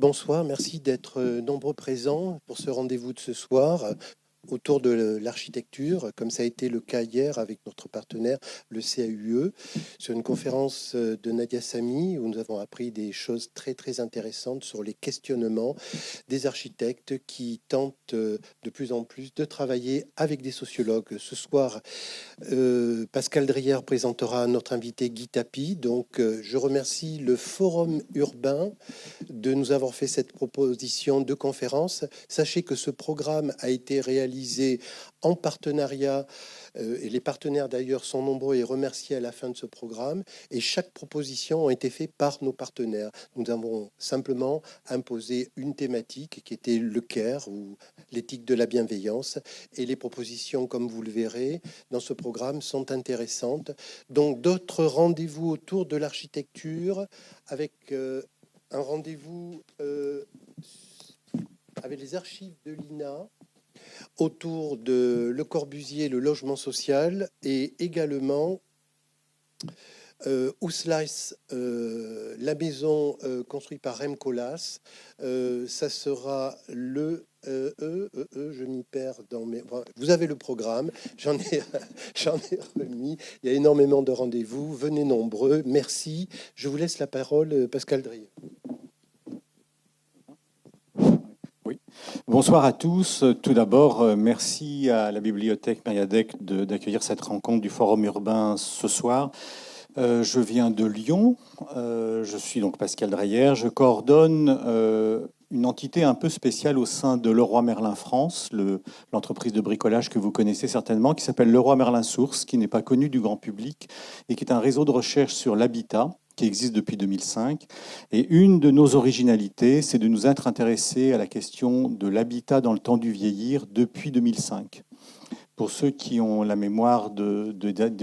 Bonsoir, merci d'être nombreux présents pour ce rendez-vous de ce soir autour de l'architecture, comme ça a été le cas hier avec notre partenaire, le CAUE, sur une conférence de Nadia Samy, où nous avons appris des choses très, très intéressantes sur les questionnements des architectes qui tentent de plus en plus de travailler avec des sociologues. Ce soir, Pascal Drière présentera notre invité Guy Tapie. Donc, je remercie le Forum urbain de nous avoir fait cette proposition de conférence. Sachez que ce programme a été réalisé en partenariat, et les partenaires d'ailleurs sont nombreux et remerciés à la fin de ce programme, et chaque proposition a été faite par nos partenaires. Nous avons simplement imposé une thématique qui était le CARE, ou l'éthique de la bienveillance, et les propositions, comme vous le verrez, dans ce programme sont intéressantes. Donc d'autres rendez-vous autour de l'architecture, avec un rendez-vous avec les archives de l'INA autour de Le Corbusier, le logement social, et également Ouslice, la maison construite par Rem Koolhaas. Ça sera le je m'y perds dans mes... Vous avez le programme, j'en ai remis. Il y a énormément de rendez-vous. Venez nombreux. Merci. Je vous laisse la parole, Pascal Drière. Oui. Bonsoir à tous. Tout d'abord, merci à la bibliothèque Mériadec d'accueillir cette rencontre du Forum urbain ce soir. Je viens de Lyon. Je suis donc Pascal Drière. Je coordonne une entité un peu spéciale au sein de Leroy Merlin France, l'entreprise de bricolage que vous connaissez certainement, qui s'appelle Leroy Merlin Source, qui n'est pas connu du grand public et qui est un réseau de recherche sur l'habitat qui existe depuis 2005. Et une de nos originalités, c'est de nous être intéressés à la question de l'habitat dans le temps du vieillir depuis 2005. Pour ceux qui ont la mémoire de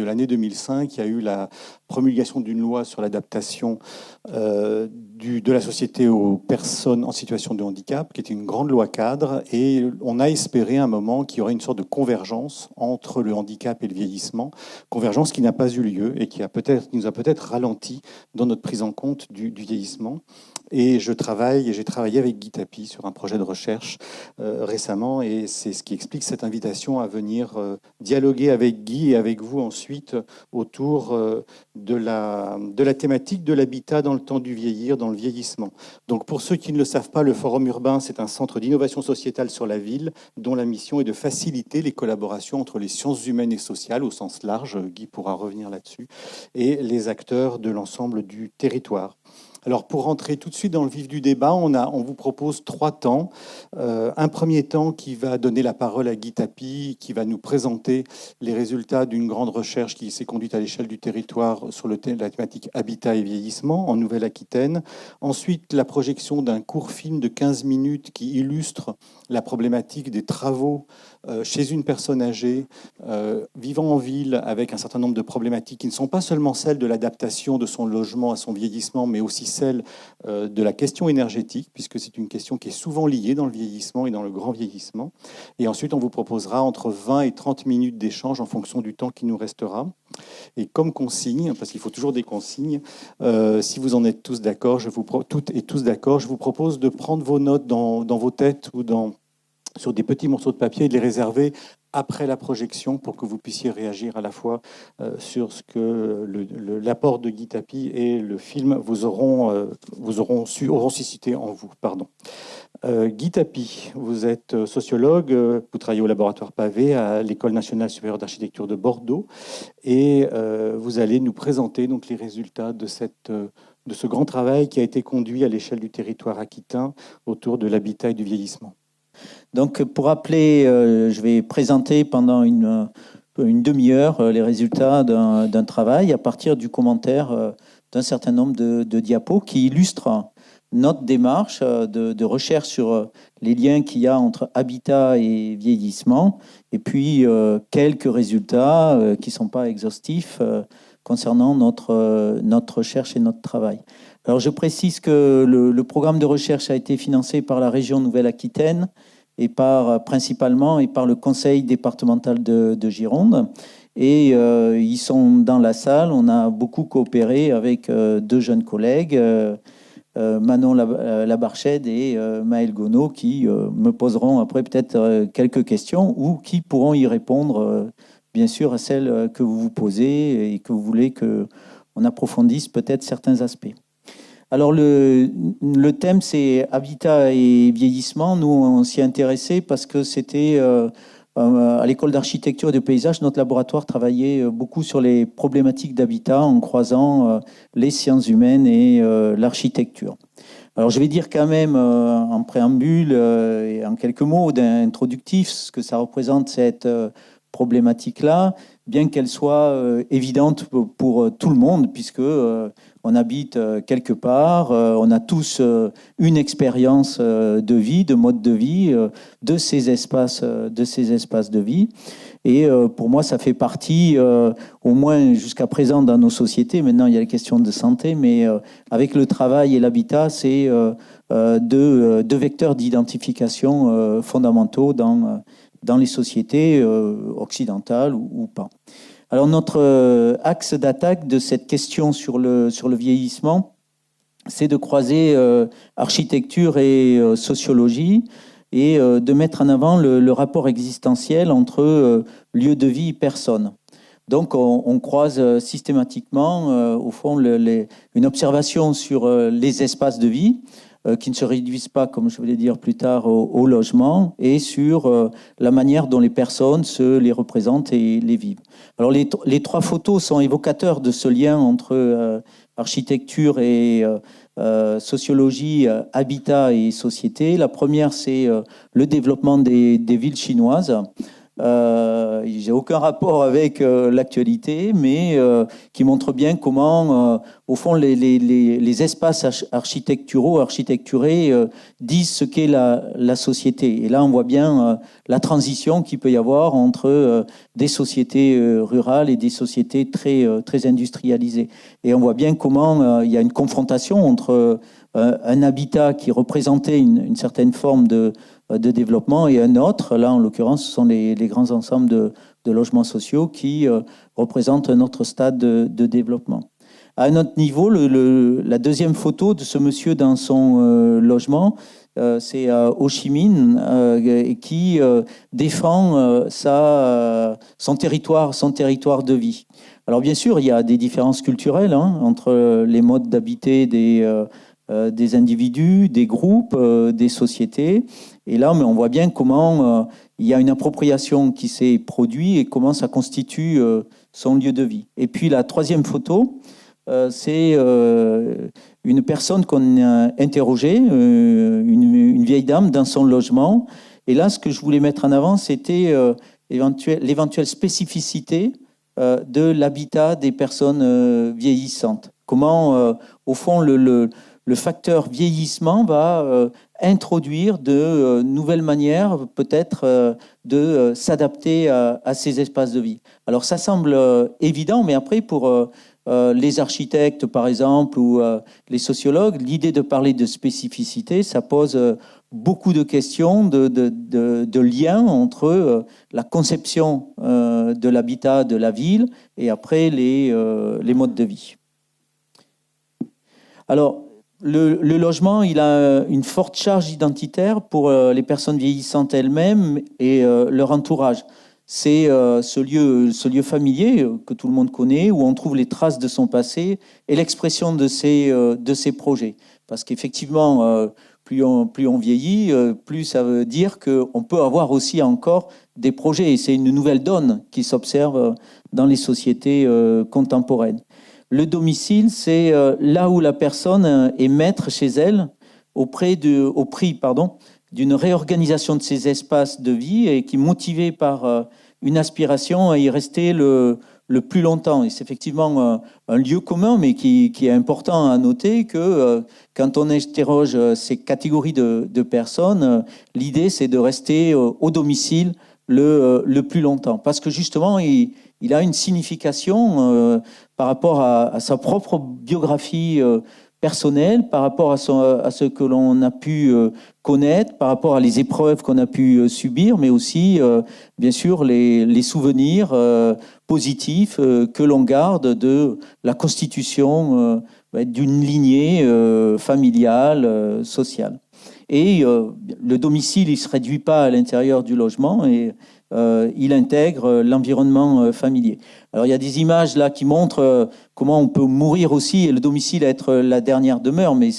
l'année 2005, il y a eu la promulgation d'une loi sur l'adaptation de la société aux personnes en situation de handicap, qui était une grande loi cadre, et on a espéré à un moment qu'il y aurait une sorte de convergence entre le handicap et le vieillissement, convergence qui n'a pas eu lieu et qui nous a peut-être ralenti dans notre prise en compte du vieillissement. Et j'ai travaillé avec Guy Tapie sur un projet de recherche récemment, et c'est ce qui explique cette invitation à venir dialoguer avec Guy et avec vous ensuite autour de la thématique de l'habitat dans le temps du vieillir, dans le vieillissement. Donc pour ceux qui ne le savent pas, le Forum urbain, c'est un centre d'innovation sociétale sur la ville dont la mission est de faciliter les collaborations entre les sciences humaines et sociales au sens large, Guy pourra revenir là-dessus, et les acteurs de l'ensemble du territoire. Alors, pour rentrer tout de suite dans le vif du débat, on vous propose 3 temps. Un premier temps qui va donner la parole à Guy Tapie, qui va nous présenter les résultats d'une grande recherche qui s'est conduite à l'échelle du territoire sur la thématique habitat et vieillissement en Nouvelle-Aquitaine. Ensuite, la projection d'un court film de 15 minutes qui illustre la problématique des travaux chez une personne âgée vivant en ville avec un certain nombre de problématiques qui ne sont pas seulement celles de l'adaptation de son logement à son vieillissement, mais aussi celles de la question énergétique, puisque c'est une question qui est souvent liée dans le vieillissement et dans le grand vieillissement. Et ensuite, on vous proposera entre 20 et 30 minutes d'échange en fonction du temps qui nous restera. Et comme consigne, parce qu'il faut toujours des consignes, si vous en êtes tous d'accord, toutes et tous d'accord, je vous propose de prendre vos notes dans vos têtes ou sur des petits morceaux de papier et de les réserver après la projection pour que vous puissiez réagir à la fois sur ce que l'apport de Guy Tapie et le film auront suscité en vous. Pardon. Guy Tapie, vous êtes sociologue, vous travaillez au laboratoire Pavé à l'École nationale supérieure d'architecture de Bordeaux et vous allez nous présenter donc les résultats de ce grand travail qui a été conduit à l'échelle du territoire aquitain autour de l'habitat et du vieillissement. Donc, pour rappeler, je vais présenter pendant une demi-heure les résultats d'un travail à partir du commentaire d'un certain nombre de diapos qui illustrent notre démarche de recherche sur les liens qu'il y a entre habitat et vieillissement, et puis quelques résultats qui ne sont pas exhaustifs concernant notre recherche et notre travail. Alors, je précise que le programme de recherche a été financé par la région Nouvelle-Aquitaine et principalement par le conseil départemental de Gironde. Et ils sont dans la salle. On a beaucoup coopéré avec 2 jeunes collègues, Manon Labarchède et Maël Gonod qui me poseront après peut-être quelques questions ou qui pourront y répondre, bien sûr, à celles que vous vous posez et que vous voulez qu'on approfondisse peut-être certains aspects. Alors le thème, c'est habitat et vieillissement. Nous, on s'y est intéressé parce que c'était à l'école d'architecture et de paysage, notre laboratoire travaillait beaucoup sur les problématiques d'habitat en croisant les sciences humaines et l'architecture. Alors je vais dire quand même en préambule et en quelques mots d'introductifs ce que ça représente cette problématique-là, bien qu'elle soit évidente pour tout le monde, puisque on habite quelque part, on a tous une expérience de vie, de mode de vie, de ces espaces de vie. Et pour moi, ça fait partie, au moins jusqu'à présent dans nos sociétés, maintenant il y a les questions de santé, mais avec le travail et l'habitat, c'est deux vecteurs d'identification fondamentaux dans les sociétés occidentales ou pas. Alors notre axe d'attaque de cette question sur le vieillissement, c'est de croiser architecture et sociologie et de mettre en avant le rapport existentiel entre lieu de vie et personne. Donc on croise systématiquement, au fond, une observation sur les espaces de vie, qui ne se réduisent pas, comme je vais le dire plus tard, au logement, et sur la manière dont les personnes se les représentent et les vivent. Alors les trois photos sont évocateurs de ce lien entre architecture et sociologie, habitat et société. La première, c'est le développement des villes chinoises. J'ai aucun rapport avec l'actualité, mais qui montre bien comment, au fond, les espaces architecturés disent ce qu'est la société. Et là, on voit bien la transition qu'il peut y avoir entre des sociétés rurales et des sociétés très industrialisées. Et on voit bien comment il y a une confrontation entre un habitat qui représentait une certaine forme de développement et un autre, là en l'occurrence ce sont les grands ensembles de logements sociaux qui représentent un autre stade de développement. À un autre niveau, la deuxième photo de ce monsieur dans son logement, c'est Ho Chi Minh qui défend son territoire de vie. Alors bien sûr, il y a des différences culturelles entre les modes d'habiter des individus, des groupes, des sociétés. Et là, on voit bien comment il y a une appropriation qui s'est produite et comment ça constitue son lieu de vie. Et puis la troisième photo, c'est une personne qu'on a interrogée, une vieille dame dans son logement. Et là, ce que je voulais mettre en avant, c'était l'éventuelle spécificité de l'habitat des personnes vieillissantes. Comment, au fond, le facteur vieillissement va introduire de nouvelles manières peut-être de s'adapter à ces espaces de vie. Alors ça semble évident, mais après pour les architectes par exemple ou les sociologues, l'idée de parler de spécificité, ça pose beaucoup de questions de liens entre la conception de l'habitat de la ville et après les modes de vie. Alors, le logement, il a une forte charge identitaire pour les personnes vieillissantes elles-mêmes et leur entourage. C'est ce lieu familier que tout le monde connaît, où on trouve les traces de son passé et l'expression de ses projets. Parce qu'effectivement, plus on vieillit, plus ça veut dire qu'on peut avoir aussi encore des projets. Et c'est une nouvelle donne qui s'observe dans les sociétés contemporaines. Le domicile, c'est là où la personne est maître chez elle au prix d'une réorganisation de ses espaces de vie et qui est motivée par une aspiration à y rester le plus longtemps. Et c'est effectivement un lieu commun, mais qui est important à noter que quand on interroge ces catégories de personnes, l'idée c'est de rester au domicile le plus longtemps. Parce que justement, il a une signification par rapport à sa propre biographie personnelle, par rapport à ce que l'on a pu connaître, par rapport à les épreuves qu'on a pu subir, mais aussi, bien sûr, les souvenirs positifs que l'on garde de la constitution d'une lignée familiale, sociale. Et le domicile, il ne se réduit pas à l'intérieur du logement et il intègre l'environnement familier. Alors il y a des images là qui montrent comment on peut mourir aussi et le domicile être la dernière demeure, mais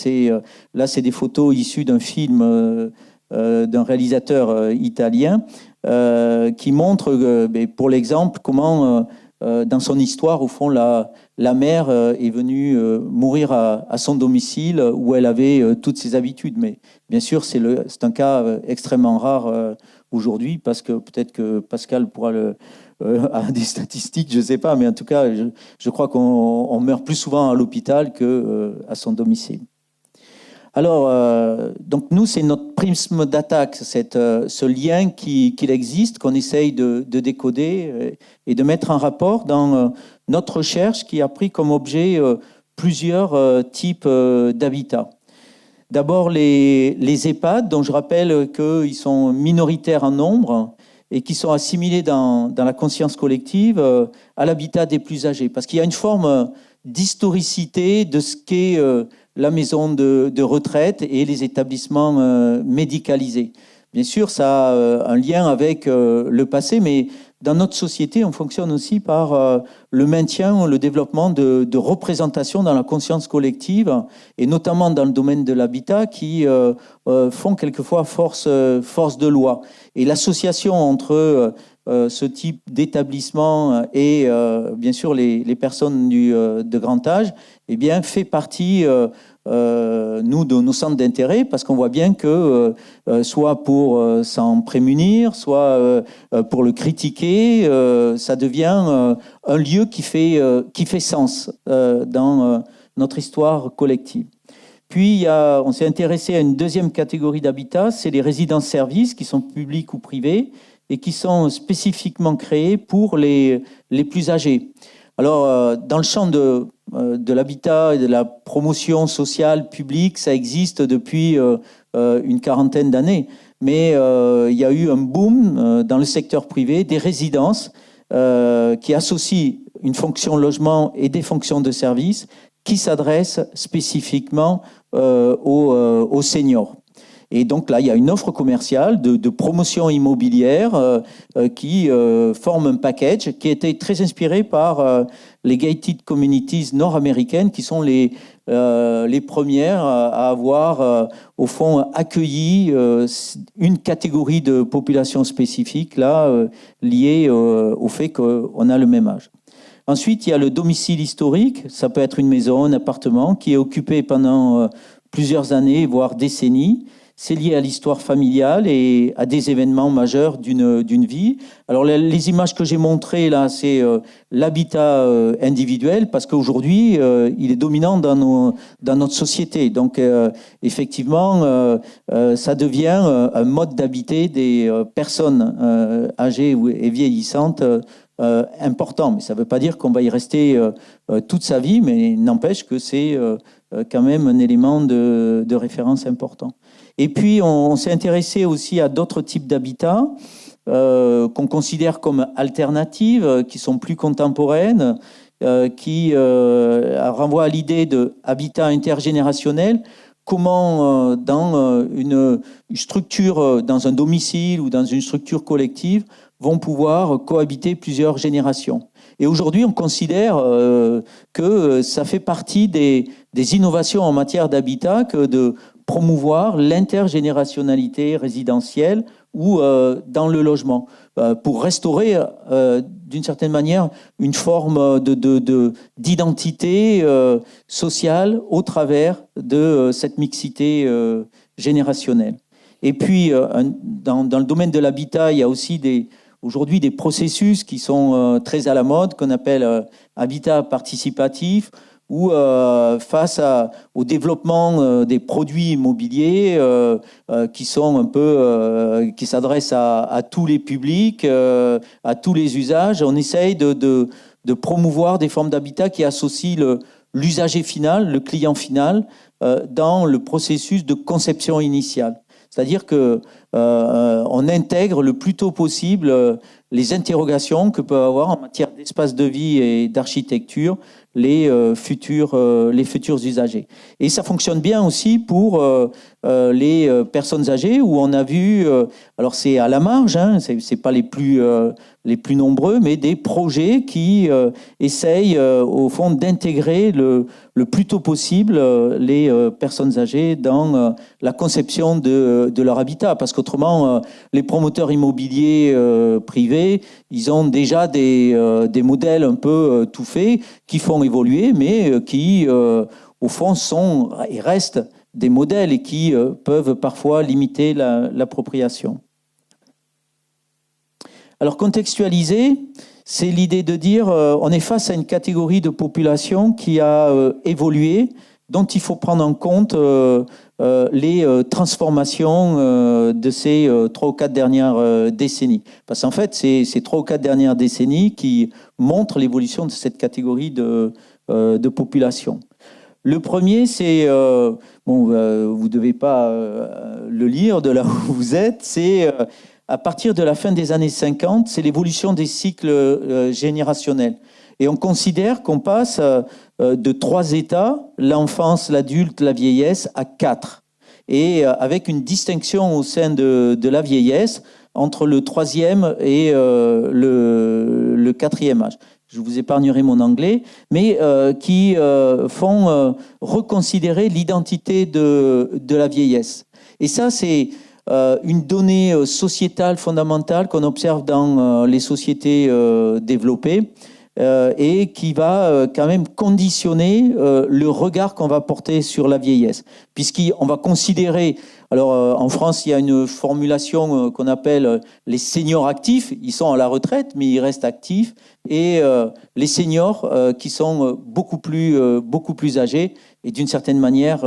là c'est des photos issues d'un film d'un réalisateur italien qui montre, pour l'exemple, comment dans son histoire, au fond, la mère est venue mourir à son domicile où elle avait toutes ses habitudes. Mais bien sûr, c'est un cas extrêmement rare aujourd'hui, parce que peut-être que Pascal pourra a des statistiques, je ne sais pas, mais en tout cas, je crois qu'on meurt plus souvent à l'hôpital qu'à son domicile. Alors, donc nous, c'est notre prisme d'attaque, ce lien qu'il existe, qu'on essaye de décoder et de mettre en rapport dans notre recherche qui a pris comme objet plusieurs types d'habitats. D'abord, les EHPAD, dont je rappelle qu'ils sont minoritaires en nombre et qui sont assimilés dans la conscience collective à l'habitat des plus âgés. Parce qu'il y a une forme d'historicité de ce qu'est la maison de retraite et les établissements médicalisés. Bien sûr, ça a un lien avec le passé, mais dans notre société, on fonctionne aussi par le maintien, le développement de représentations dans la conscience collective, et notamment dans le domaine de l'habitat, qui font quelquefois force de loi. Et l'association entre ce type d'établissement et bien sûr les personnes de grand âge, eh bien, fait partie nous de nos centres d'intérêt, parce qu'on voit bien que soit pour s'en prémunir, soit pour le critiquer, ça devient un lieu qui fait sens dans notre histoire collective. Puis on s'est intéressé à une deuxième catégorie d'habitat, c'est les résidences-services qui sont publiques ou privées et qui sont spécifiquement créés pour les plus âgés. Alors, dans le champ de l'habitat et de la promotion sociale publique, ça existe depuis une quarantaine d'années. Mais il y a eu un boom dans le secteur privé des résidences qui associent une fonction logement et des fonctions de service qui s'adressent spécifiquement aux seniors. Et donc là, il y a une offre commerciale de promotion immobilière qui forme un package qui a été très inspiré par les gated communities nord-américaines, qui sont les premières à avoir, au fond, accueilli une catégorie de population spécifique, là, liée au fait qu'on a le même âge. Ensuite, il y a le domicile historique. Ça peut être une maison, un appartement qui est occupé pendant plusieurs années, voire décennies. C'est lié à l'histoire familiale et à des événements majeurs d'une vie. Alors, les images que j'ai montrées là, c'est l'habitat individuel, parce qu'aujourd'hui, il est dominant dans notre société. Donc, effectivement, ça devient un mode d'habiter des personnes âgées et vieillissantes important. Mais ça ne veut pas dire qu'on va y rester toute sa vie, mais n'empêche que c'est quand même un élément de référence important. Et puis, on s'est intéressé aussi à d'autres types d'habitats qu'on considère comme alternatives, qui sont plus contemporaines, qui renvoient à l'idée de habitat intergénérationnel. Comment, dans une structure, dans un domicile ou dans une structure collective, vont pouvoir cohabiter plusieurs générations. Et aujourd'hui, on considère que ça fait partie des innovations en matière d'habitat que de promouvoir l'intergénérationnalité résidentielle ou dans le logement, pour restaurer d'une certaine manière une forme d'identité sociale au travers de cette mixité générationnelle. Et puis, dans le domaine de l'habitat, il y a aussi aujourd'hui des processus qui sont très à la mode, qu'on appelle habitat participatif, ou face au développement des produits immobiliers qui sont un peu qui s'adressent à tous les publics, à tous les usages. On essaye de promouvoir des formes d'habitat qui associent l'usager final, le client final, dans le processus de conception initiale. C'est-à-dire que on intègre le plus tôt possible les interrogations que peuvent avoir en matière d'espace de vie et d'architecture les futurs usagers. Et ça fonctionne bien aussi pour les personnes âgées, où on a vu, alors c'est à la marge, hein, c'est pas les plus nombreux, mais des projets qui essayent au fond d'intégrer le plus tôt possible les personnes âgées dans la conception de leur habitat, parce qu'autrement les promoteurs immobiliers privés, ils ont déjà des modèles un peu tout faits qui font évoluer, mais qui au fond sont et restent des modèles et qui peuvent parfois limiter l'appropriation. Alors contextualiser, c'est l'idée de dire on est face à une catégorie de population qui a évolué, dont il faut prendre en compte les transformations de ces 3 ou 4 dernières décennies. Parce qu'en fait, c'est ces 3 ou 4 dernières décennies qui montrent l'évolution de cette catégorie de population. Le premier, c'est, vous ne devez pas le lire de là où vous êtes, c'est à partir de la fin des années 50, c'est l'évolution des cycles générationnels. Et on considère qu'on passe de 3 états, l'enfance, l'adulte, la vieillesse, à 4. Et avec une distinction au sein de la vieillesse entre le 3e et le 4e âge. Je vous épargnerai mon anglais, mais qui font reconsidérer l'identité de la vieillesse. Et ça, c'est une donnée sociétale fondamentale qu'on observe dans les sociétés développées et qui va quand même conditionner le regard qu'on va porter sur la vieillesse. Puisqu'on va considérer... Alors, en France, il y a une formulation qu'on appelle les seniors actifs. Ils sont à la retraite, mais ils restent actifs. Et les seniors qui sont beaucoup plus âgés et d'une certaine manière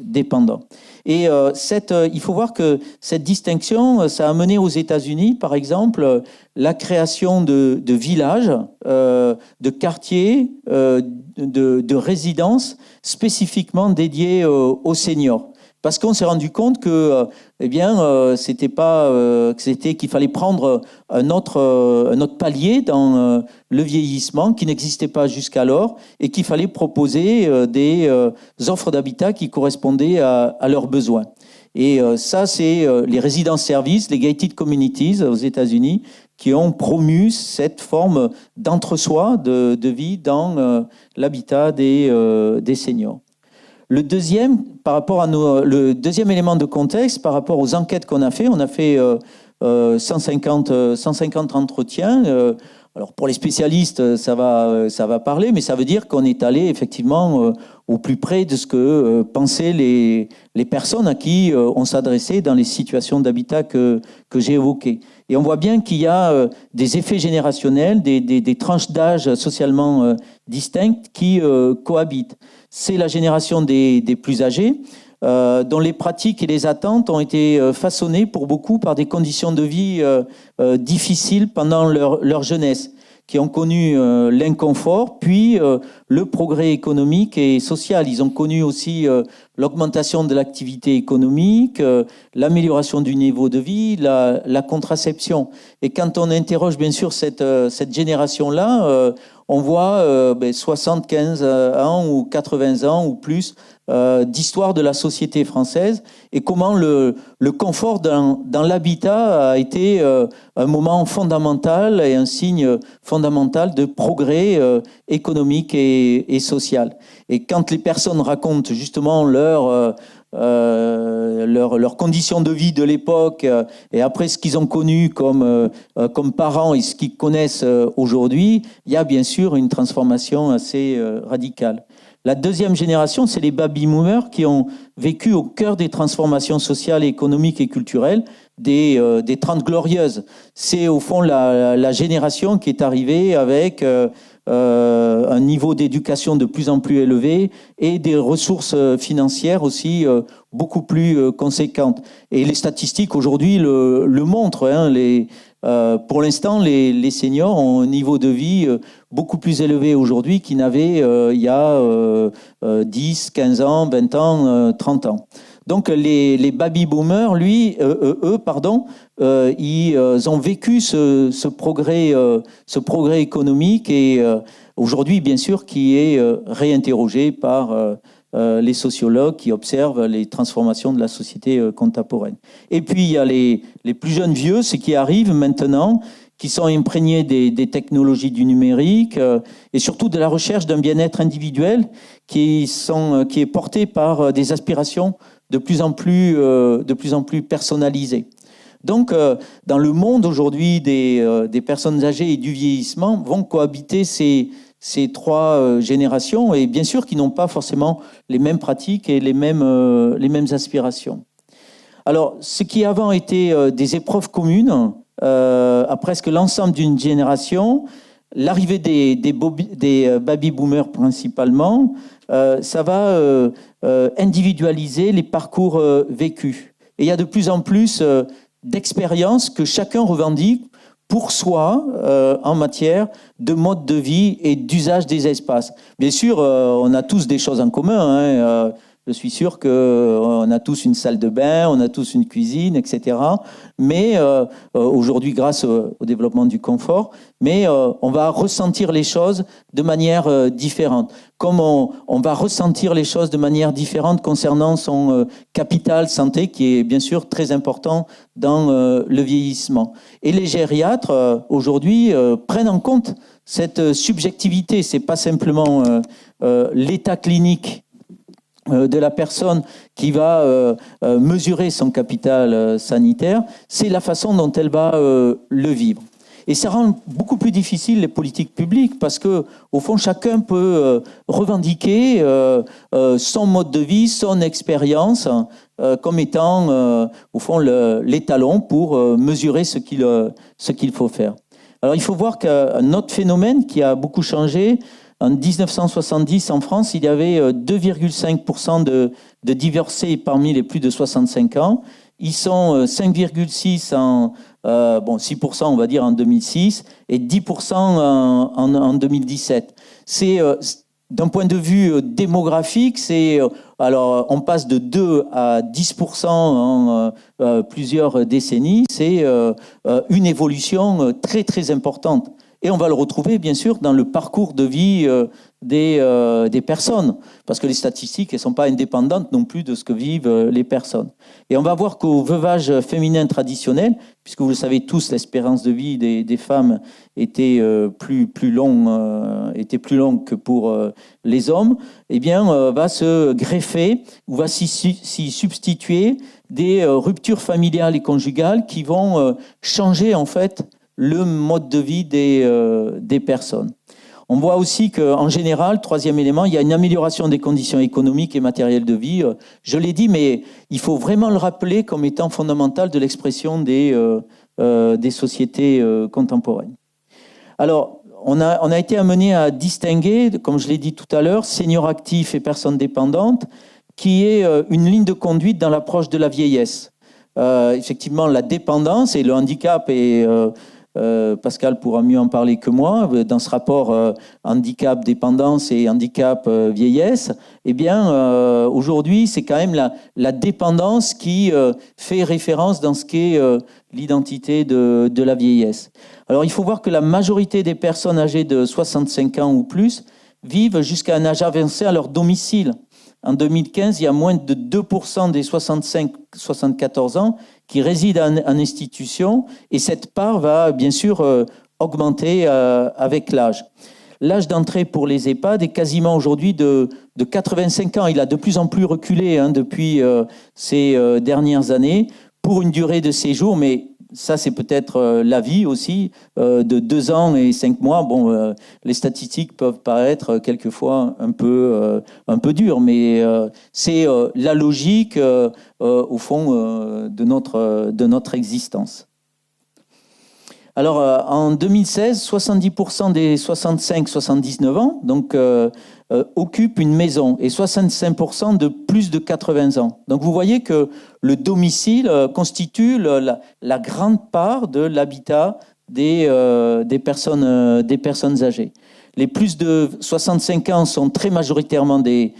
dépendants. Et il faut voir que cette distinction, ça a mené aux États-Unis, par exemple, la création de villages, de quartiers, de résidences spécifiquement dédiés aux seniors. Parce qu'on s'est rendu compte que, qu'il fallait prendre un autre palier dans le vieillissement qui n'existait pas jusqu'alors et qu'il fallait proposer des offres d'habitat qui correspondaient à leurs besoins. Et ça, c'est les résidences-services, les gated communities aux États-Unis, qui ont promu cette forme d'entre-soi de vie dans l'habitat des seniors. Le deuxième élément de contexte, par rapport aux enquêtes qu'on a fait, on a fait 150 entretiens. Alors pour les spécialistes, ça va parler, mais ça veut dire qu'on est allé effectivement au plus près de ce que pensaient les personnes à qui on s'adressait dans les situations d'habitat que j'ai évoquées. Et on voit bien qu'il y a des effets générationnels, des tranches d'âge socialement distinctes qui cohabitent. C'est la génération des plus âgés, dont les pratiques et les attentes ont été façonnées pour beaucoup par des conditions de vie difficiles pendant leur jeunesse, qui ont connu l'inconfort, puis le progrès économique et social. Ils ont connu aussi l'augmentation de l'activité économique, l'amélioration du niveau de vie, la contraception. Et quand on interroge bien sûr cette génération-là, on voit 75 ans ou 80 ans ou plus d'histoire de la société française et comment le confort dans l'habitat a été un moment fondamental et un signe fondamental de progrès économique et social. Et quand les personnes racontent justement leurs conditions de vie de l'époque et après ce qu'ils ont connu comme parents et ce qu'ils connaissent aujourd'hui, il y a bien sûr une transformation assez radicale. La deuxième génération, c'est les baby-boomers qui ont vécu au cœur des transformations sociales, économiques et culturelles des 30 glorieuses. C'est au fond la génération qui est arrivée avec un niveau d'éducation de plus en plus élevé et des ressources financières aussi beaucoup plus conséquentes. Et les statistiques aujourd'hui le montrent. Pour l'instant, les seniors ont un niveau de vie beaucoup plus élevé aujourd'hui qu'ils n'avaient il y a 10, 15 ans, 20 ans, 30 ans. Donc les baby-boomers, ils ont vécu ce progrès économique et aujourd'hui, bien sûr, qui est réinterrogé par les sociologues qui observent les transformations de la société contemporaine. Et puis, il y a les plus jeunes vieux, ceux qui arrivent maintenant, qui sont imprégnés des technologies du numérique et surtout de la recherche d'un bien-être individuel qui est porté par des aspirations de plus en plus personnalisées. Donc, dans le monde aujourd'hui des personnes âgées et du vieillissement, vont cohabiter ces trois générations et bien sûr qui n'ont pas forcément les mêmes pratiques et les mêmes aspirations. Alors, ce qui avant était des épreuves communes à presque l'ensemble d'une génération, l'arrivée des baby-boomers principalement, ça va individualiser les parcours vécus. Et il y a de plus en plus d'expériences que chacun revendique pour soi en matière de mode de vie et d'usage des espaces. Bien sûr, on a tous des choses en commun. Je suis sûr qu'on a tous une salle de bain, on a tous une cuisine, etc. Mais aujourd'hui, grâce au développement du confort, mais on va ressentir les choses de manière différente. Comme on va ressentir les choses de manière différente concernant son capital santé, qui est bien sûr très important dans le vieillissement. Et les gériatres, aujourd'hui, prennent en compte cette subjectivité. C'est pas simplement l'état clinique de la personne qui va mesurer son capital sanitaire, c'est la façon dont elle va le vivre. Et ça rend beaucoup plus difficile les politiques publiques parce que, au fond, chacun peut revendiquer son mode de vie, son expérience, comme étant, au fond, l'étalon pour mesurer ce qu'il faut faire. Alors, il faut voir qu'un autre phénomène qui a beaucoup changé. En 1970, en France, il y avait 2,5% de divorcés parmi les plus de 65 ans. Ils sont 5,6 6% on va dire en 2006 et 10% en 2017. C'est d'un point de vue démographique, alors on passe de 2 à 10% en plusieurs décennies. C'est une évolution très très importante. Et on va le retrouver, bien sûr, dans le parcours de vie des personnes, parce que les statistiques ne sont pas indépendantes non plus de ce que vivent les personnes. Et on va voir qu'au veuvage féminin traditionnel, puisque vous le savez tous, l'espérance de vie des femmes était plus longue que pour les hommes, eh bien, va se greffer ou va s'y substituer des ruptures familiales et conjugales qui vont changer, en fait, le mode de vie des personnes. On voit aussi qu'en général, troisième élément, il y a une amélioration des conditions économiques et matérielles de vie. Je l'ai dit, mais il faut vraiment le rappeler comme étant fondamental de l'expression des sociétés contemporaines. Alors, on a été amené à distinguer, comme je l'ai dit tout à l'heure, seniors actifs et personnes dépendantes, qui est une ligne de conduite dans l'approche de la vieillesse. Effectivement, la dépendance et le handicap est... Pascal pourra mieux en parler que moi, dans ce rapport handicap dépendance et handicap vieillesse, eh bien aujourd'hui c'est quand même la dépendance qui fait référence dans ce qu'est l'identité de la vieillesse. Alors il faut voir que la majorité des personnes âgées de 65 ans ou plus vivent jusqu'à un âge avancé à leur domicile. En 2015, il y a moins de 2% des 65-74 ans qui résident en institution et cette part va bien sûr augmenter avec l'âge. L'âge d'entrée pour les EHPAD est quasiment aujourd'hui de 85 ans. Il a de plus en plus reculé depuis ces dernières années pour une durée de séjour, mais ça, c'est peut-être la vie aussi, de 2 ans et 5 mois. Bon, les statistiques peuvent paraître quelquefois un peu dures, mais c'est la logique, au fond, de notre existence. Alors, en 2016, 70% des 65-79 ans donc, occupent une maison et 65% de plus de 80 ans. Donc, vous voyez que le domicile constitue la grande part de l'habitat des personnes âgées. Les plus de 65 ans sont très majoritairement des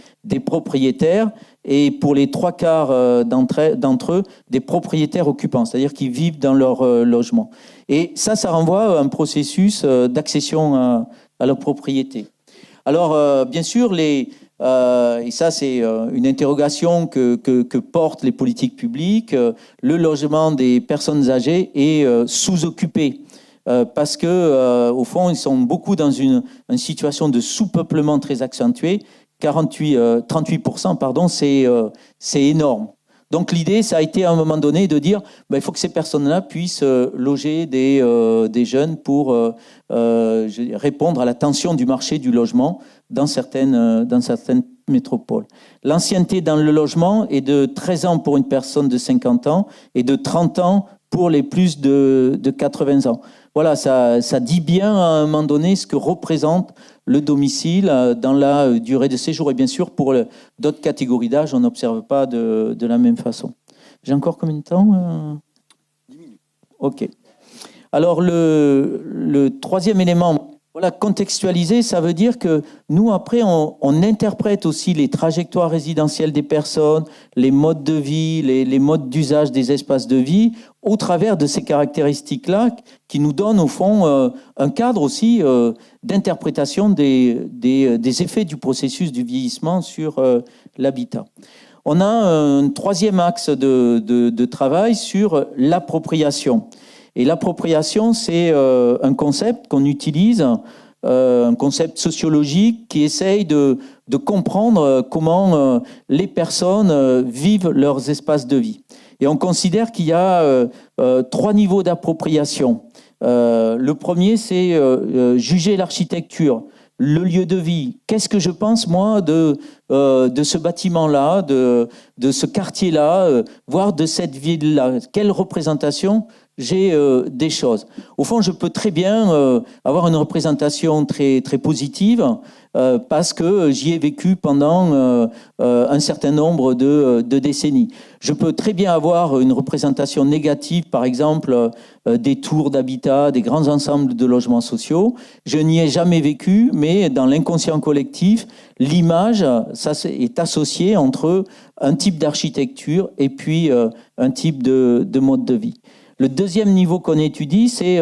propriétaires et pour les 3/4 d'entre eux, des propriétaires occupants, c'est-à-dire qui vivent dans leur logement. Et ça renvoie à un processus d'accession à la propriété. Alors, bien sûr, et ça c'est une interrogation que portent les politiques publiques, le logement des personnes âgées est sous-occupé. Parce que, au fond, ils sont beaucoup dans une situation de sous-peuplement très accentuée. 38%, pardon, c'est énorme. Donc l'idée, ça a été à un moment donné de dire, il faut que ces personnes-là puissent loger des jeunes pour répondre à la tension du marché du logement dans certaines métropoles. L'ancienneté dans le logement est de 13 ans pour une personne de 50 ans et de 30 ans pour les plus de 80 ans. Voilà, ça dit bien à un moment donné ce que représente le domicile dans la durée de séjour. Et bien sûr, pour d'autres catégories d'âge, on n'observe pas de la même façon. J'ai encore combien de temps 10 minutes. OK. Alors, le troisième élément, voilà, contextualiser, ça veut dire que nous, après, on interprète aussi les trajectoires résidentielles des personnes, les modes de vie, les modes d'usage des espaces de vie, au travers de ces caractéristiques-là, qui nous donnent, au fond, un cadre aussi d'interprétation des effets du processus du vieillissement sur l'habitat. On a un troisième axe de travail sur l'appropriation. Et l'appropriation, c'est un concept qu'on utilise, un concept sociologique qui essaye de comprendre comment les personnes vivent leurs espaces de vie. Et on considère qu'il y a 3 niveaux d'appropriation. Le premier, c'est juger l'architecture, le lieu de vie. Qu'est-ce que je pense, moi, de ce bâtiment-là, de ce quartier-là, voire de cette ville-là? Quelle représentation j'ai des choses. Au fond, je peux très bien avoir une représentation très, très positive parce que j'y ai vécu pendant un certain nombre de décennies. Je peux très bien avoir une représentation négative, par exemple, des tours d'habitat, des grands ensembles de logements sociaux. Je n'y ai jamais vécu, mais dans l'inconscient collectif, l'image, ça est associé entre un type d'architecture et puis un type de mode de vie. Le deuxième niveau qu'on étudie, c'est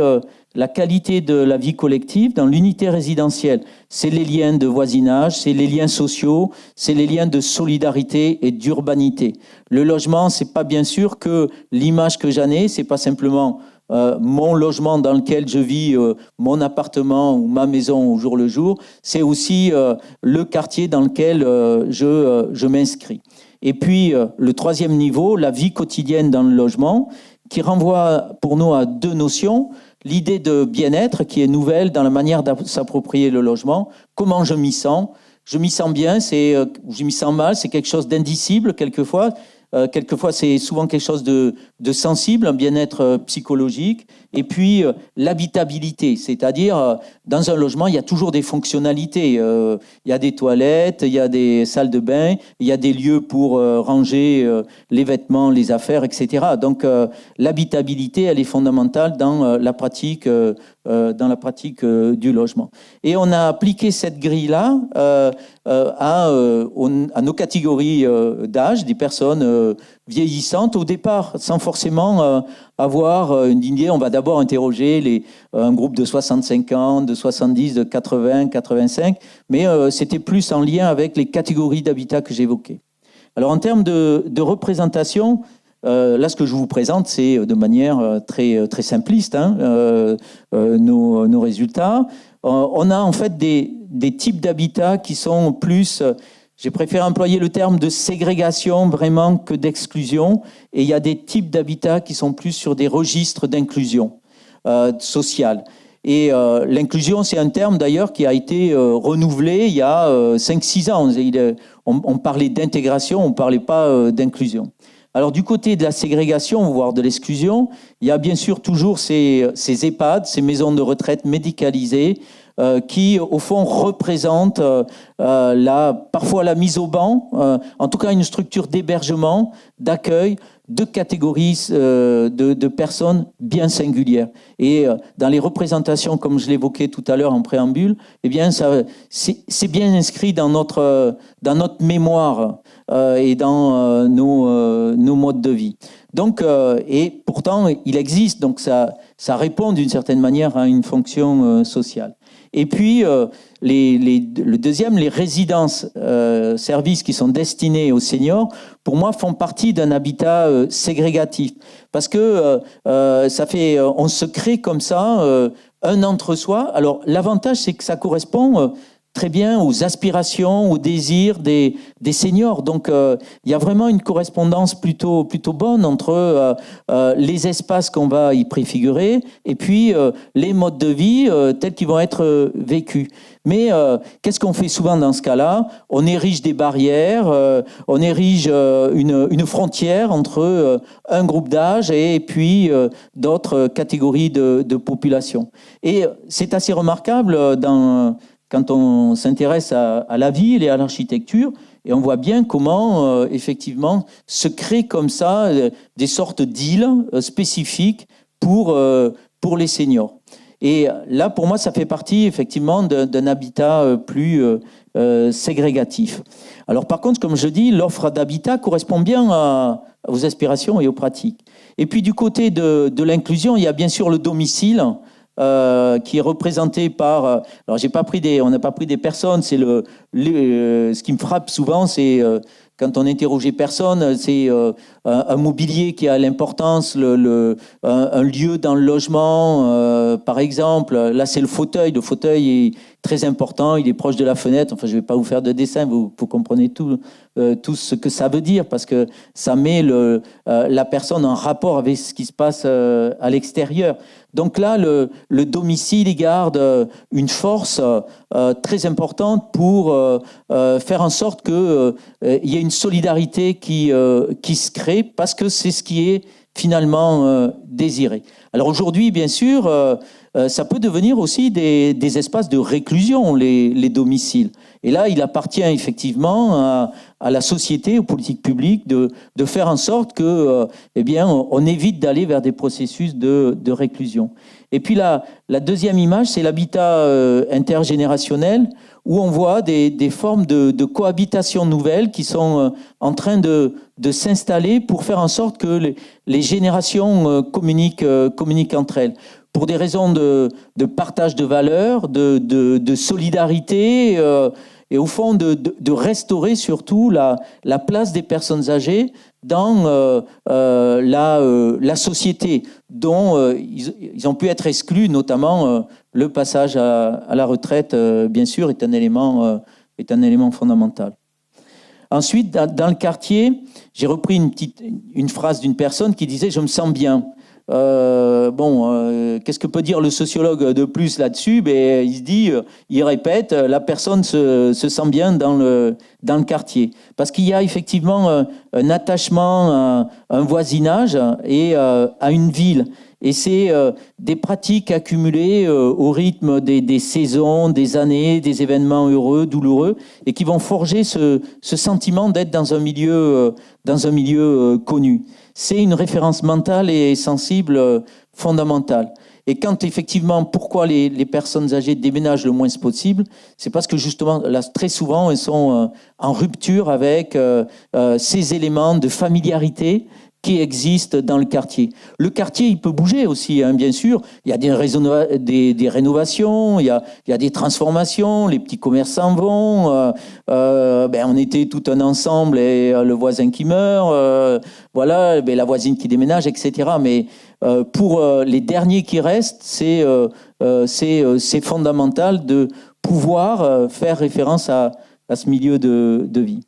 la qualité de la vie collective dans l'unité résidentielle. C'est les liens de voisinage, c'est les liens sociaux, c'est les liens de solidarité et d'urbanité. Le logement, c'est pas bien sûr que l'image que j'en ai, c'est pas simplement mon logement dans lequel je vis, mon appartement ou ma maison au jour le jour, c'est aussi le quartier dans lequel je m'inscris. Et puis, le troisième niveau, la vie quotidienne dans le logement, qui renvoie pour nous à 2 notions. L'idée de bien-être, qui est nouvelle dans la manière de s'approprier le logement. Comment je m'y sens? Je m'y sens bien, je m'y sens mal, c'est quelque chose d'indicible quelquefois. Quelquefois, c'est souvent quelque chose de sensible, un bien-être psychologique. Et puis, l'habitabilité, c'est-à-dire, dans un logement, il y a toujours des fonctionnalités. Il y a des toilettes, il y a des salles de bain, il y a des lieux pour ranger les vêtements, les affaires, etc. Donc, l'habitabilité, elle est fondamentale dans la pratique du logement. Et on a appliqué cette grille-là à nos catégories d'âge, des personnes vieillissantes au départ, sans forcément avoir une idée. On va d'abord interroger un groupe de 65 ans, de 70, de 80, 85, mais c'était plus en lien avec les catégories d'habitat que j'évoquais. Alors en termes de représentation, là, ce que je vous présente, c'est de manière très, très simpliste nos résultats. On a en fait des types d'habitats qui sont plus, j'ai préféré employer le terme de ségrégation vraiment que d'exclusion. Et il y a des types d'habitats qui sont plus sur des registres d'inclusion sociale. Et l'inclusion, c'est un terme d'ailleurs qui a été renouvelé il y a 5-6 ans. On parlait d'intégration, on ne parlait pas d'inclusion. Alors du côté de la ségrégation, voire de l'exclusion, il y a bien sûr toujours ces EHPAD, ces maisons de retraite médicalisées, qui, au fond, représentent parfois la mise au banc, en tout cas une structure d'hébergement, d'accueil, de catégories de personnes bien singulières. Et dans les représentations, comme je l'évoquais tout à l'heure en préambule, eh bien, c'est bien inscrit dans notre mémoire et dans nos modes de vie. Donc, et pourtant, il existe, donc ça répond d'une certaine manière à une fonction sociale. Et puis, le deuxième, les résidences services qui sont destinés aux seniors, pour moi, font partie d'un habitat ségrégatif. Parce que on se crée comme ça un entre-soi. Alors, l'avantage, c'est que ça correspond très bien aux aspirations, aux désirs des seniors. Donc, il y a vraiment une correspondance plutôt bonne entre les espaces qu'on va y préfigurer et puis les modes de vie tels qu'ils vont être vécus. Mais qu'est-ce qu'on fait souvent dans ce cas-là? On érige des barrières, on érige une frontière entre un groupe d'âge et puis d'autres catégories de population. Et c'est assez remarquable quand on s'intéresse à la ville et à l'architecture, et on voit bien comment, effectivement, se créent comme ça des sortes d'îles spécifiques pour les seniors. Et là, pour moi, ça fait partie, effectivement, d'un habitat plus ségrégatif. Alors, par contre, comme je dis, l'offre d'habitat correspond bien aux aspirations et aux pratiques. Et puis, du côté de l'inclusion, il y a bien sûr le domicile, qui est représenté par. Alors, on n'a pas pris des personnes. C'est ce qui me frappe souvent, c'est quand on interrogeait personne, c'est un mobilier qui a l'importance, un lieu dans le logement, par exemple. Là, c'est le fauteuil. Le fauteuil est très important. Il est proche de la fenêtre. Enfin, je ne vais pas vous faire de dessin. Vous comprenez tout ce que ça veut dire, parce que ça met la personne en rapport avec ce qui se passe à l'extérieur. Donc là, le domicile, il garde une force très importante pour faire en sorte qu'il y ait une solidarité qui se crée, parce que c'est ce qui est finalement désiré. Alors aujourd'hui, bien sûr, ça peut devenir aussi des espaces de réclusion, les domiciles. Et là, il appartient effectivement à la société, aux politiques publiques, de faire en sorte que, on évite d'aller vers des processus de réclusion. Et puis la deuxième image, c'est l'habitat intergénérationnel, où on voit des formes de cohabitation nouvelles qui sont en train de s'installer pour faire en sorte que les générations communiquent entre elles, pour des raisons de partage de valeurs, de solidarité, et au fond de restaurer surtout la place des personnes âgées dans la société, dont ils ont pu être exclus, notamment le passage à la retraite, bien sûr, est un élément fondamental. Ensuite, dans le quartier, j'ai repris une phrase d'une personne qui disait « Je me sens bien ». Qu'est-ce que peut dire le sociologue de plus là-dessus? Il répète, la personne se sent bien dans le quartier, parce qu'il y a effectivement un attachement à un voisinage et à une ville. Et c'est des pratiques accumulées au rythme des saisons, des années, des événements heureux, douloureux, et qui vont forger ce sentiment d'être dans un milieu connu. C'est une référence mentale et sensible fondamentale. Et quand effectivement, pourquoi les personnes âgées déménagent le moins possible, c'est parce que justement, là, très souvent, elles sont en rupture avec ces éléments de familiarité qui existent dans le quartier. Le quartier, il peut bouger aussi, bien sûr. Il y a des rénovations, il y a des transformations, les petits commerces s'en vont. On était tout un ensemble et le voisin qui meurt, la voisine qui déménage, etc. Mais pour les derniers qui restent, c'est fondamental de pouvoir faire référence à ce milieu de vie.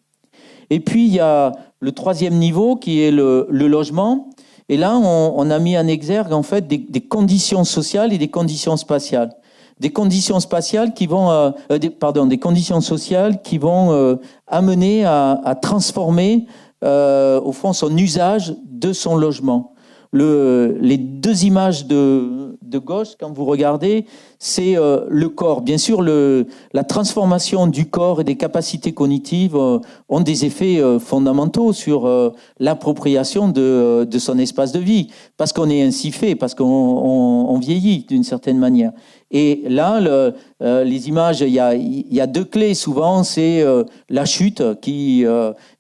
Et puis, il y a le troisième niveau qui est le logement. Et là, on a mis en exergue en fait des conditions sociales et des conditions spatiales. Des conditions spatiales qui vont, des conditions sociales qui vont amener à transformer au fond son usage de son logement. Les deux images de gauche, quand vous regardez, c'est le corps. Bien sûr, la transformation du corps et des capacités cognitives ont des effets fondamentaux sur l'appropriation de son espace de vie, parce qu'on est ainsi fait, parce qu'on vieillit d'une certaine manière. Et là, les images, il y a deux clés souvent, c'est la chute qui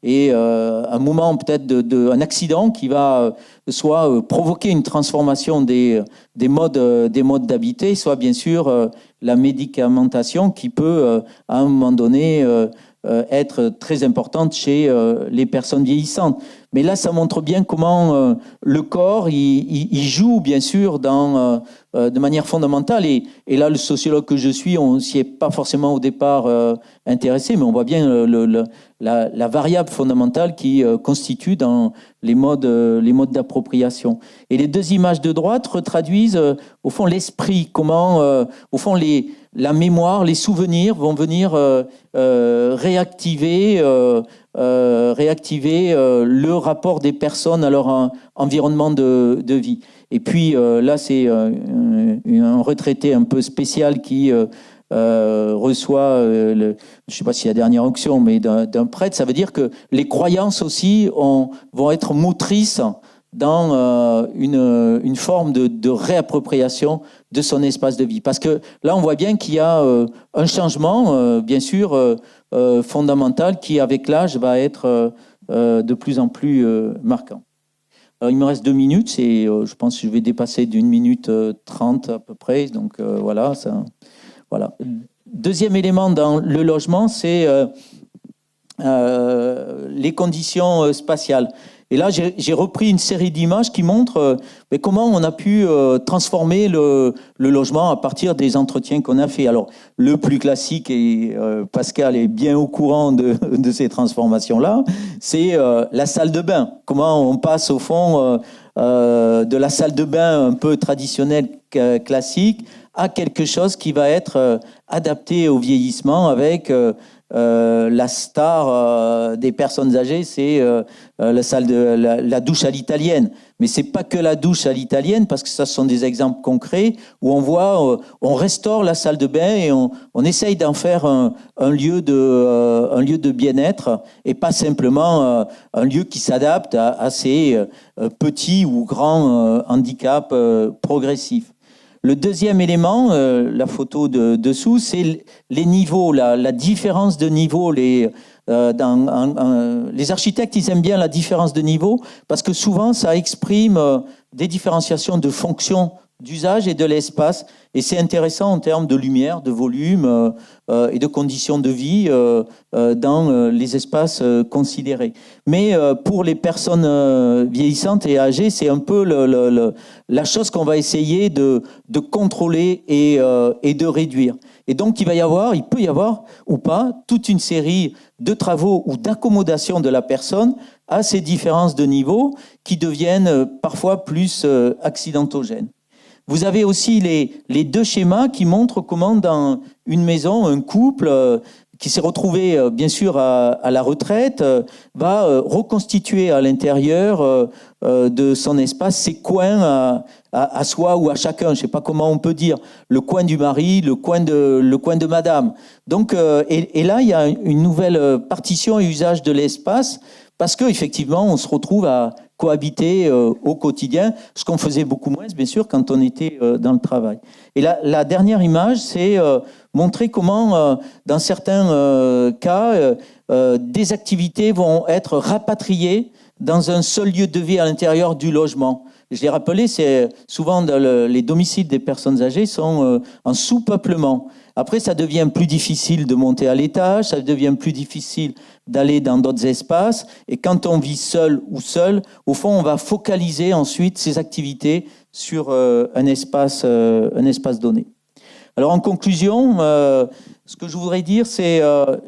est un moment peut-être un accident qui va soit provoquer une transformation des modes d'habiter, soit bien sûr la médicamentation qui peut à un moment donné être très importante chez les personnes vieillissantes. Mais là, ça montre bien comment le corps, il joue bien sûr de manière fondamentale. Et là, le sociologue que je suis, on s'y est pas forcément au départ intéressé, mais on voit bien la variable fondamentale qui constitue dans les modes d'appropriation. Et les deux images de droite retraduisent au fond l'esprit, comment au fond la mémoire, les souvenirs vont venir réactiver le rapport des personnes à leur environnement de vie. Et puis là, c'est un retraité un peu spécial qui reçoit, je ne sais pas si la dernière onction, mais d'un prêtre. Ça veut dire que les croyances aussi vont être motrices dans une forme de réappropriation de son espace de vie. Parce que là, on voit bien qu'il y a un changement, bien sûr, fondamental, qui, avec l'âge, va être de plus en plus marquant. Alors, il me reste 2 minutes, je pense que je vais dépasser d'1 minute 30 à peu près, donc voilà. Deuxième élément dans le logement, c'est les conditions spatiales. Et là, j'ai repris une série d'images qui montrent comment on a pu transformer le logement à partir des entretiens qu'on a fait. Alors, le plus classique, et Pascal est bien au courant de ces transformations-là, c'est la salle de bain. Comment on passe au fond de la salle de bain un peu traditionnelle, classique, à quelque chose qui va être adapté au vieillissement avec la star des personnes âgées, c'est la douche à l'italienne. Mais c'est pas que la douche à l'italienne, parce que ça, ce sont des exemples concrets où on voit, on restaure la salle de bain et on essaye d'en faire un lieu de bien-être et pas simplement un lieu qui s'adapte à ces petits ou grands handicaps progressifs. Le deuxième élément, la photo dessous, c'est les niveaux, la différence de niveau. Les architectes, ils aiment bien la différence de niveau parce que souvent, ça exprime des différenciations de fonction d'usage et de l'espace. Et c'est intéressant en termes de lumière, de volume et de conditions de vie dans les espaces considérés. Mais pour les personnes vieillissantes et âgées, c'est un peu la chose qu'on va essayer de contrôler et de réduire. Et donc, il peut y avoir ou pas toute une série de travaux ou d'accommodations de la personne à ces différences de niveau qui deviennent parfois plus accidentogènes. Vous avez aussi les deux schémas qui montrent comment dans une maison, un couple qui s'est retrouvé bien sûr à la retraite va reconstituer à l'intérieur de son espace ses coins à soi ou à chacun. Je ne sais pas comment on peut dire. Le coin du mari, le coin de madame. Donc, et là, il y a une nouvelle partition et usage de l'espace parce qu'effectivement, on se retrouve à cohabiter au quotidien, ce qu'on faisait beaucoup moins, bien sûr, quand on était dans le travail. Et la dernière image, c'est montrer comment, dans certains cas, des activités vont être rapatriées dans un seul lieu de vie à l'intérieur du logement. Je l'ai rappelé, c'est souvent les domiciles des personnes âgées sont en sous-peuplement. Après, ça devient plus difficile de monter à l'étage, ça devient plus difficile d'aller dans d'autres espaces. Et quand on vit seul ou seul, au fond, on va focaliser ensuite ses activités sur un espace donné. Alors, en conclusion, Ce que je voudrais dire, c'est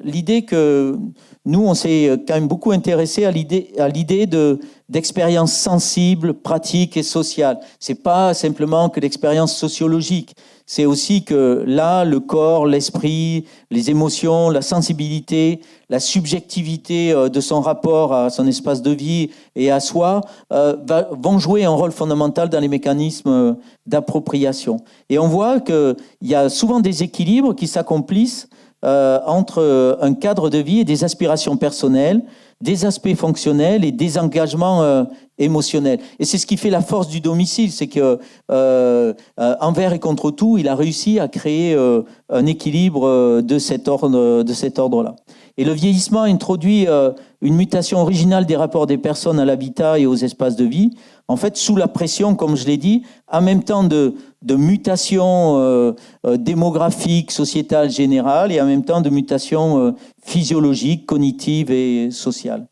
l'idée que nous, on s'est quand même beaucoup intéressé à l'idée d'expériences sensibles, pratiques et sociales. C'est pas simplement que l'expérience sociologique. C'est aussi que là, le corps, l'esprit, les émotions, la sensibilité, la subjectivité de son rapport à son espace de vie et à soi vont jouer un rôle fondamental dans les mécanismes d'appropriation. Et on voit qu'il y a souvent des équilibres qui s'accomplissent entre un cadre de vie et des aspirations personnelles, des aspects fonctionnels et des engagements émotionnels. Et c'est ce qui fait la force du domicile, c'est que envers et contre tout, il a réussi à créer un équilibre de cet ordre-là. Et le vieillissement introduit une mutation originale des rapports des personnes à l'habitat et aux espaces de vie, en fait sous la pression, comme je l'ai dit, en même temps de mutations démographiques, sociétales, générales, et en même temps de mutations physiologiques, cognitives et sociales.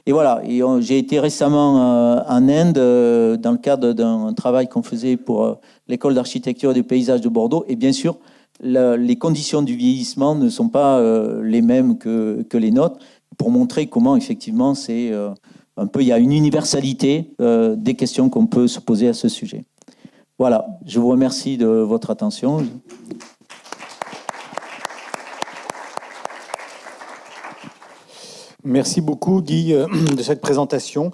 Et voilà, j'ai été récemment en Inde dans le cadre d'un travail qu'on faisait pour l'école d'architecture et des paysages de Bordeaux, et bien sûr, les conditions du vieillissement ne sont pas les mêmes que les nôtres, pour montrer comment effectivement c'est un peu, il y a une universalité des questions qu'on peut se poser à ce sujet. Voilà, je vous remercie de votre attention. Merci beaucoup Guy de cette présentation.